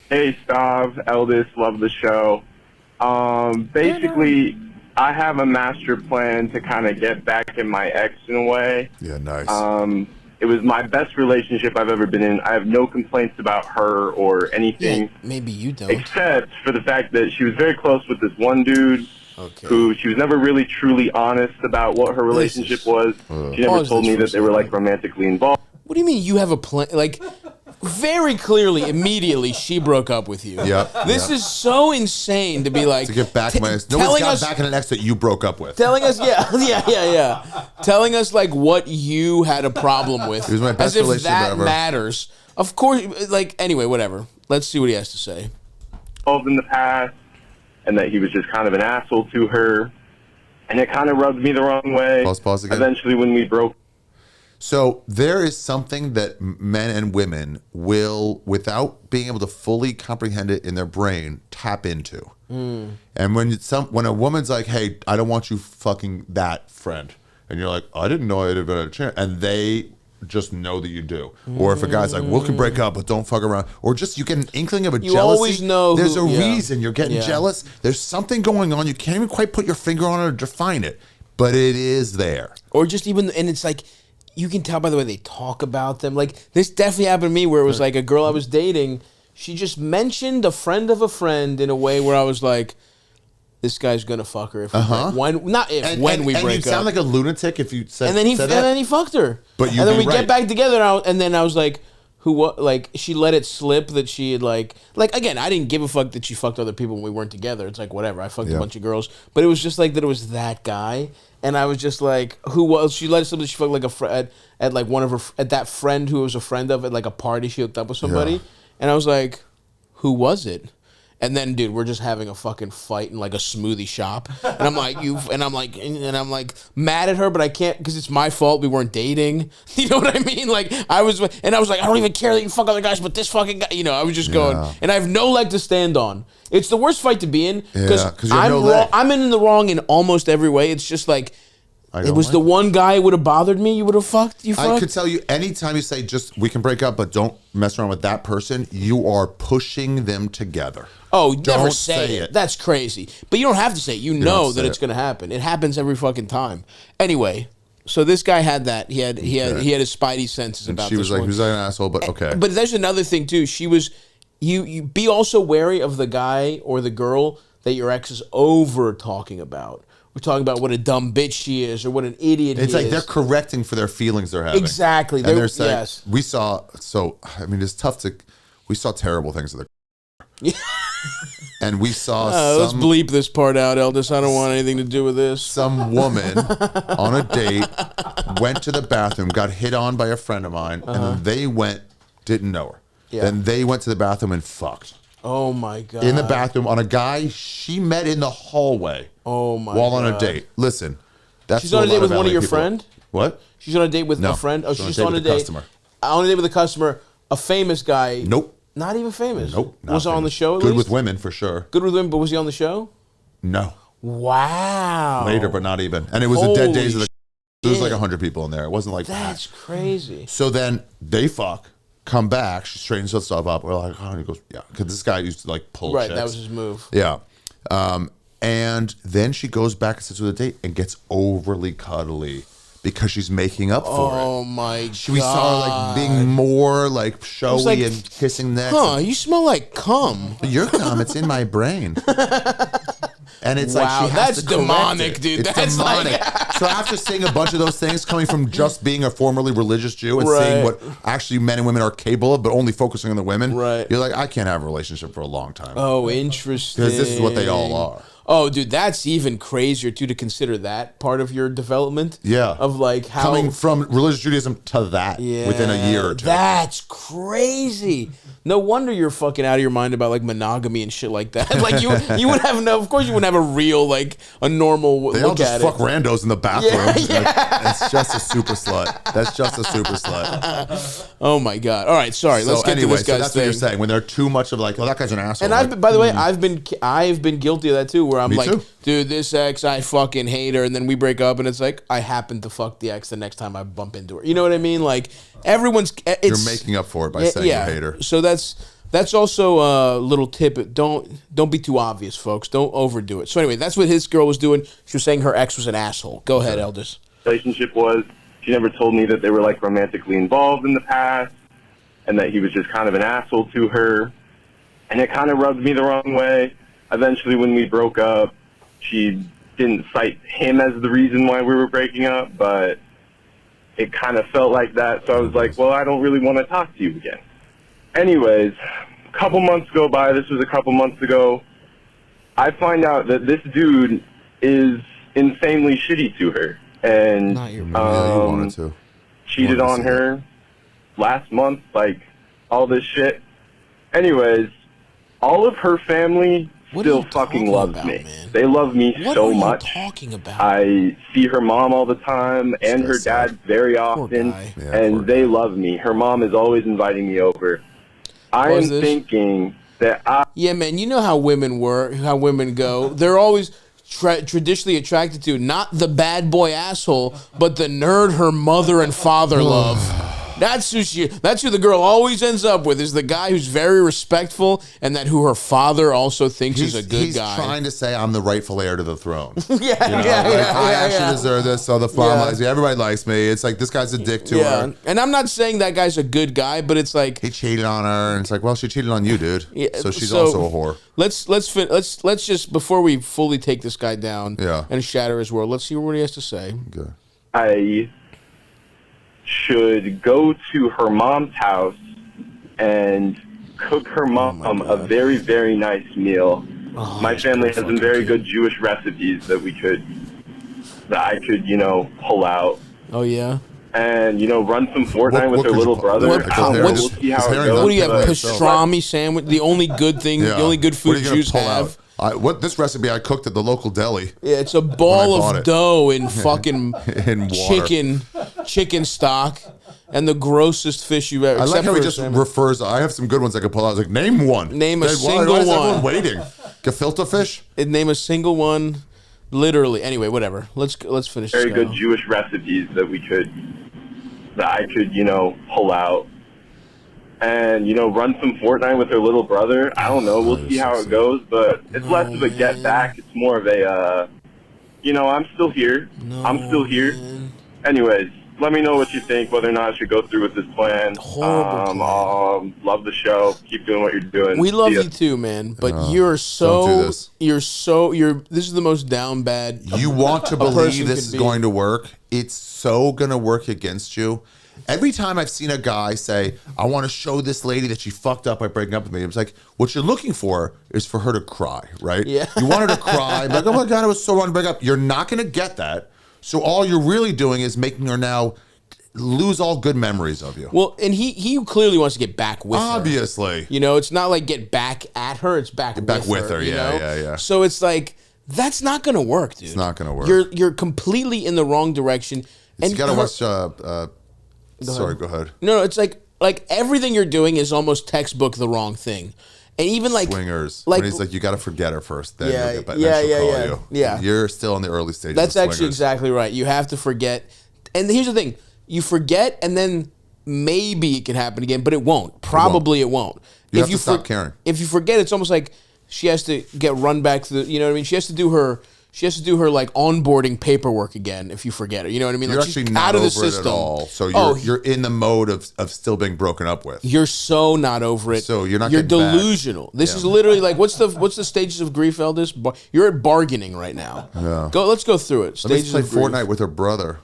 Hey, Stav, Eldest, love the show. Basically, I have a master plan to kind of get back at my ex in a way. Yeah, nice. It was my best relationship I've ever been in. I have no complaints about her or anything. Yeah, maybe you don't. Except for the fact that she was very close with this one dude who she was never really truly honest about what her relationship was. She never told me that they were, like, romantically involved. What do you mean you have a plan? Like, very clearly, immediately, she broke up with you. Yep. This is so insane to be like... To get back my ex. Nobody's got back in an ex that you broke up with. Telling us, yeah. Telling us, like, what you had a problem with. It was my best as if relationship that ever. matters. Of course, like, anyway, whatever. Let's see what he has to say. In the past, and that he was just kind of an asshole to her, and it kind of rubbed me the wrong way. Pause again. Eventually, when we broke. So there is something that men and women will, without being able to fully comprehend it in their brain, tap into. And when a woman's like, "Hey, I don't want you fucking that friend," and you're like, "I didn't know I'd have a chance," and they just know that you do. Or if a guy's like, "We can break up, but don't fuck around," or just you get an inkling of a jealousy. Always know there's a reason you're getting Yeah. jealous. There's something going on. You can't even quite put your finger on it or define it, but it is there. Or just even, and it's like, you can tell by the way they talk about them. Like, this definitely happened to me where it was like a girl I was dating, she just mentioned a friend of a friend in a way where I was like, this guy's gonna fuck her if we break. When we break up. And you sound like a lunatic if you said, and then he fucked her. But and then we get back together, and then I was like, like, she let it slip that she had like again, I didn't give a fuck that she fucked other people when we weren't together. It's like, whatever, I fucked a bunch of girls, but it was just like that it was that guy, and I was just like, who was she? Let it slip that she fucked like a friend at like one of her at that friend who was a friend of at like a party she hooked up with somebody, and I was like, who was it? And then, dude, we're just having a fucking fight in like a smoothie shop, and I'm like, mad at her, but I can't because it's my fault. We weren't dating. You know what I mean? Like I was like, I don't even care that you fuck other guys, but this fucking guy, you know, I was just going, and I have no leg to stand on. It's the worst fight to be in because I'm wrong. I'm in the wrong in almost every way. It's just like. It was the one guy who would have bothered me. You would have fucked. I could tell you anytime you say just we can break up, but don't mess around with that person. You are pushing them together. Oh, don't never say it. That's crazy. But you don't have to say it. You know that it's going to happen. It happens every fucking time. Anyway, so this guy had that. He had his spidey senses and about. She was this like, "Who's an asshole?" But okay. But there's another thing too. She was. You be also wary of the guy or the girl that your ex is over talking about. We're talking about what a dumb bitch she is or what an idiot he is. It's like they're correcting for their feelings they're having. Exactly. And they're saying, we saw terrible things at the and we saw let's bleep this part out, Eldest. I don't want anything to do with this. Some woman on a date went to the bathroom, got hit on by a friend of mine, and then didn't know her. Yeah. Then they went to the bathroom and fucked. Oh my God. In the bathroom on a guy she met in the hallway. Oh my While God. on a date. Listen, that's she's on a date with one of your friend? What? She's on a date with a friend? Oh, she's on a date. Customer. On a date with a customer, a famous guy. Nope. Not even famous. Nope. Was on the show at Good least? with women for sure. Good with women, but was he on the show? No. Wow. Later, but not even. And it was the dead days of the. There was like 100 people in there. It wasn't like that's crazy. So then they fuck. Come back, she straightens herself up. We're like, oh, and he goes, yeah, because this guy used to like pull chicks. That was his move. Yeah, and then she goes back and sits with a date and gets overly cuddly because she's making up for it. Oh my God! We saw her like being more like showy and kissing necks. You smell like cum. Your cum, it's in my brain. And it's like she has that's to correct demonic, it. dude. It's that's demonic. So after seeing a bunch of those things coming from just being a formerly religious Jew and seeing what actually men and women are capable of, but only focusing on the women, you're like, I can't have a relationship for a long time. Oh, interesting. Because this is what they all are. Oh, dude, that's even crazier too to consider that part of your development. Yeah, of like how coming from religious Judaism to that within a year or two. That's crazy. No wonder you're fucking out of your mind about like monogamy and shit like that. Like you would have no. Of course, you wouldn't have a real like a normal they look all just at fuck it. randos in the bathroom. That's just a super slut. That's just a super slut. Oh my God! All right, sorry. Let's get to this guy's that's thing. what you're saying when they're too much of like, oh, that guy's an asshole. And by the way, I've been guilty of that too. Where I'm like, too. dude, this ex, I fucking hate her, and then we break up, and it's like I happen to fuck the ex the next time I bump into her. You know what I mean? Like everyone's, you're making up for it by saying you hate her. So that's. That's also a little tip. Don't be too obvious, folks. Don't overdo it. So anyway, that's what his girl was doing. She was saying her ex was an asshole. Go ahead, Eldest. Relationship was, she never told me that they were like romantically involved in the past and that he was just kind of an asshole to her. And it kind of rubbed me the wrong way. Eventually, when we broke up, she didn't cite him as the reason why we were breaking up, but it kind of felt like that. So I was like, well, I don't really want to talk to you again. Anyways, a couple months go by. This was a couple months ago. I find out that this dude is insanely shitty to her. And cheated on her last month, like all this shit. Anyways, all of her family still fucking loves me. Man? They love me so much. What are you talking about? I see her mom all the time and her dad very often, and they love me. Her mom is always inviting me over. I am thinking that yeah, man, you know how women go. They're always traditionally attracted to not the bad boy asshole, but the nerd her mother and father love. That's who the girl always ends up with, is the guy who's very respectful and who her father also thinks is a good guy. He's trying to say I'm the rightful heir to the throne. I actually deserve this, so the mom likes me. Everybody likes me. It's like, this guy's a dick to her. And I'm not saying that guy's a good guy, but it's like, he cheated on her, and it's like, well, she cheated on you, dude. Yeah, so she's also a whore. Let's just, before we fully take this guy down and shatter his world, let's see what he has to say. Okay. I should go to her mom's house and cook her mom a very, very nice meal. My family has some very good Jewish recipes that I could, pull out. Oh, yeah? And, run some Fortnite with her little brother. We'll see how it goes. What do you have, pastrami sandwich? The only good thing, the only good food Jews have? This recipe I cooked at the local deli. Yeah, it's a ball of dough in fucking chicken stock and the grossest fish you've ever. I like how he just refers. I have some good ones I could pull out. I was like, name one. Name a single one. Why is everyone waiting? Gefilte fish? Name a single one. Literally. Anyway, whatever. Let's finish. Very good Jewish recipes that I could pull out. And, run some Fortnite with her little brother. I don't know. We'll see how it goes. But it's less of a get back. It's more of a, I'm still here. I'm still here. Anyways, let me know what you think, whether or not I should go through with this plan. Horrible plan. Love the show. Keep doing what you're doing. We love you too, man. But this is the most down bad. You want to believe this is going to work. It's so going to work against you. Every time I've seen a guy say, I want to show this lady that she fucked up by breaking up with me, it's like, what you're looking for is for her to cry, right? Yeah. You want her to cry, like, oh my God, I was so wrong to break up. You're not going to get that. So all you're really doing is making her now lose all good memories of you. Well, and he clearly wants to get back with her. Obviously. It's not like get back at her, it's back with her. Yeah. So it's like, that's not going to work, dude. It's not going to work. You're completely in the wrong direction. And you got to watch... Sorry, go ahead. No, it's like everything you're doing is almost textbook the wrong thing. And even like Swingers, when he's like, you got to forget her first, then you'll get back. Yeah. You're still in the early stages. That's actually exactly right. You have to forget. And here's the thing: you forget, and then maybe it can happen again, but it won't. Probably it won't. You have to stop caring. If you forget, it's almost like she has to get run back to the. You know what I mean? She has to do her like onboarding paperwork again if you forget her. You know what I mean? You're like actually she's not out of the over system. It at all. So you're in the mode of still being broken up with. You're so not over it. So you're delusional. Back. This is literally like what's the stages of grief, Eldest? You're at bargaining right now. Yeah. Let's go through it. Stages Let me play Fortnite with her brother.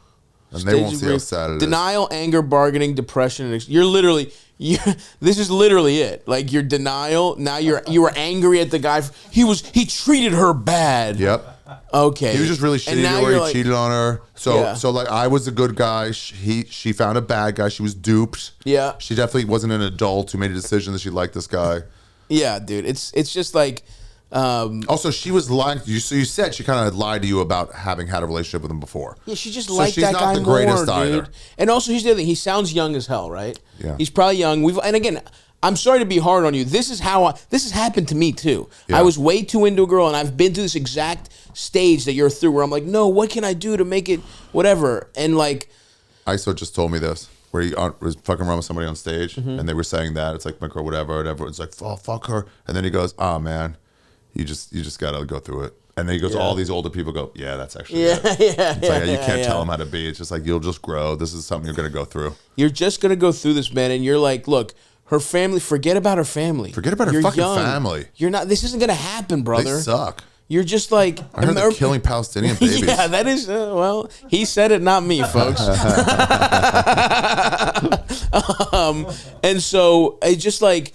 And they won't see how sad it is. Denial, anger, bargaining, depression. This is literally it. Like your denial. Now you were angry at the guy. He treated her bad. Yep. Okay. He was just really shitty to her. He cheated on her. So like I was a good guy. She found a bad guy. She was duped. Yeah. She definitely wasn't an adult who made a decision that she liked this guy. Yeah, dude. It's just like. Also, she was lying. So you said she kind of lied to you about having had a relationship with him before. Yeah, she just liked that guy more, dude. She's not the greatest either. And also, here's the other thing. He sounds young as hell, right? Yeah. He's probably young. And again, I'm sorry to be hard on you. This has happened to me too. Yeah. I was way too into a girl, and I've been to this exact stage that you're through, where I'm like, no, what can I do to make it whatever? And like, ISO just told me this. where he was fucking around with somebody on stage, and they were saying that it's like my girl, whatever, and everyone's like, "Oh, fuck her," and then he goes, "Oh man, you just gotta go through it." And then he goes, all these older people go, "Yeah, that's actually it." It's like you can't tell them how to be. It's just like you'll just grow. This is something you're gonna go through. You're just gonna go through this, man, and you're like, look. Her family, forget about her family. Forget about her fucking family. You're not. This isn't gonna happen, brother. They suck. You're just like I heard they're killing Palestinian babies. Yeah, that is well. He said it, not me, folks. And so it's just like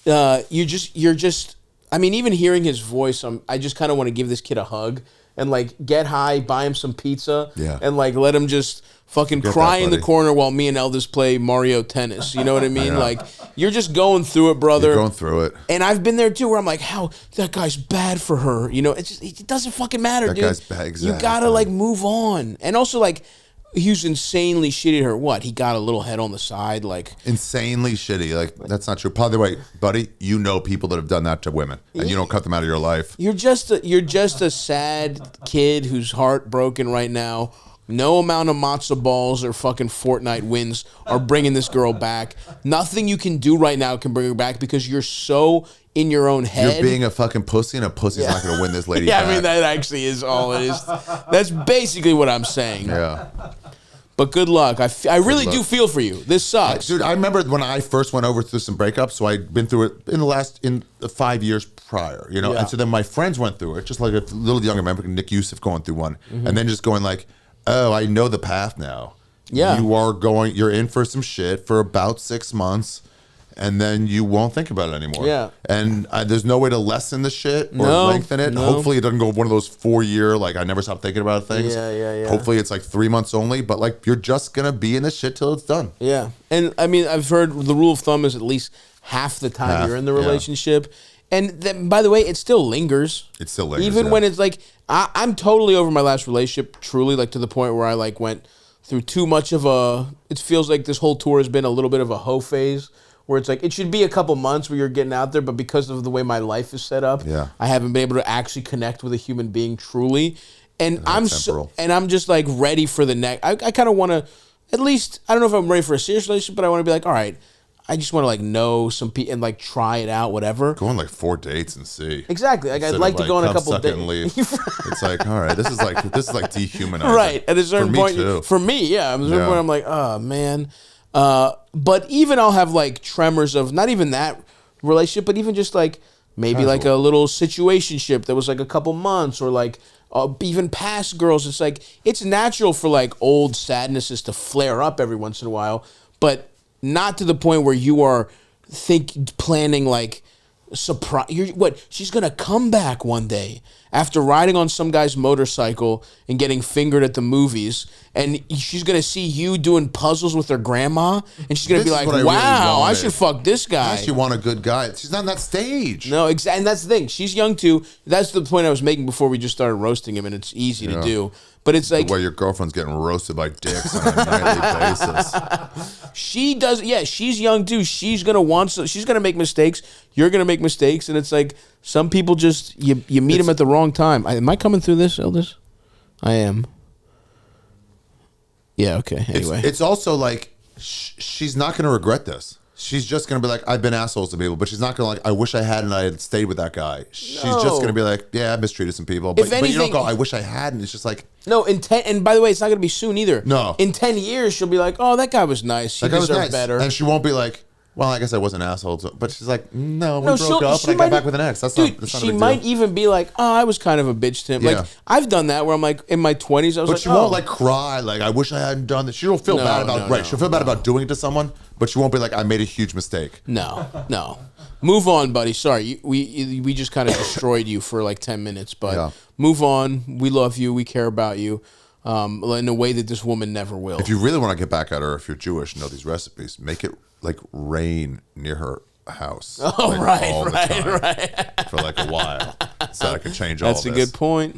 you're just. I mean, even hearing his voice, I just kind of want to give this kid a hug and like get high, buy him some pizza, and like let him just fucking cry in the corner while me and Eldest play Mario Tennis. You know what I mean? Like, you're just going through it, brother. You're going through it. And I've been there too, where I'm like, how that guy's bad for her. You know, it doesn't fucking matter, dude. That guy's bad. Exactly. You gotta like move on. And also like, he was insanely shitty to her. What? He got a little head on the side, like insanely shitty. Like that's not true. By the way, buddy, you know people that have done that to women, and you don't cut them out of your life. You're just a sad kid who's heartbroken right now. No amount of matzo balls or fucking Fortnite wins are bringing this girl back. Nothing you can do right now can bring her back because you're so in your own head. You're being a fucking pussy, and a pussy's not going to win this lady back. I mean, that actually is all it is. That's basically what I'm saying. Yeah. But good luck. I really do feel for you. This sucks. Dude, I remember when I first went over through some breakups, so I'd been through it in the 5 years prior, you know? And so then my friends went through it, just like a little younger. I remember Nick Youssef going through one, and then just going like, oh, I know the path now. Yeah. You're in for some shit for about 6 months, and then you won't think about it anymore. Yeah. And there's no way to lessen the shit or lengthen it. No. Hopefully it doesn't go one of those 4-year, like, I never stop thinking about things. Yeah. Hopefully it's like 3 months only, but like, you're just going to be in this shit till it's done. Yeah. And I mean, I've heard the rule of thumb is at least half the time you're in the relationship. Yeah. And then, by the way, it still lingers. It still lingers. Even when it's like, I'm totally over my last relationship, truly, like to the point where I like went through too much of it feels like this whole tour has been a little bit of a hoe phase where it's like, it should be a couple months where you're getting out there, but because of the way my life is set up, I haven't been able to actually connect with a human being truly. And I'm just like ready for the next, I kind of want to, at least, I don't know if I'm ready for a serious relationship, but I want to be like, all right, I just want to like know some people and like try it out, whatever. Go on like 4 dates and see. Exactly. Like I'd like to go on a couple dates. It's like, all right, this is like dehumanizing. Right. At a certain point, for me, yeah. At a certain point, I'm like, oh man. But even I'll have like tremors of not even that relationship, but even just like maybe like a little situationship that was like a couple months or like even past girls. It's like it's natural for like old sadnesses to flare up every once in a while, but not to the point where you are planning like surprise. She's gonna come back one day after riding on some guy's motorcycle and getting fingered at the movies, and she's gonna see you doing puzzles with her grandma, and she's gonna be like, "Wow, I should fuck this guy." She want a good guy. She's not on that stage. No, exactly, and that's the thing. She's young too. That's the point I was making before we just started roasting him, and it's easy to do. But it's like, the way your girlfriend's getting roasted by dicks on a nightly basis. She does, she's young too. She's gonna make mistakes. You're gonna make mistakes, and it's like some people just you meet them at the wrong time. Am I coming through this, Eldest? I am. Yeah. Okay. Anyway, it's also like she's not gonna regret this. She's just going to be like, I've been assholes to people, but she's not going to like, I wish I hadn't, I had stayed with that guy. She's just going to be like, yeah, I mistreated some people. But you don't go, I wish I hadn't. It's just like. No, and by the way, it's not going to be soon either. No. In 10 years, she'll be like, oh, that guy was nice. He deserved better. And she won't be like, well, I guess I was an asshole. But she's like, no, we broke up and I got back with an ex. That's not a big deal. She might even be like, oh, I was kind of a bitch to him. Yeah. Like, I've done that where I'm like, in my 20s, I was like, but she won't like cry, like, I wish I hadn't done this. She don't feel bad about, she'll feel bad about doing it to someone, but she won't be like, I made a huge mistake. No. Move on, buddy. Sorry, we just kind of destroyed you for like 10 minutes, but move on. We love you. We care about you. In a way that this woman never will. If you really want to get back at her, if you're Jewish, know these recipes. Make it like rain near her house. Oh, like, right. For like a while, so I can change all. That's a good point.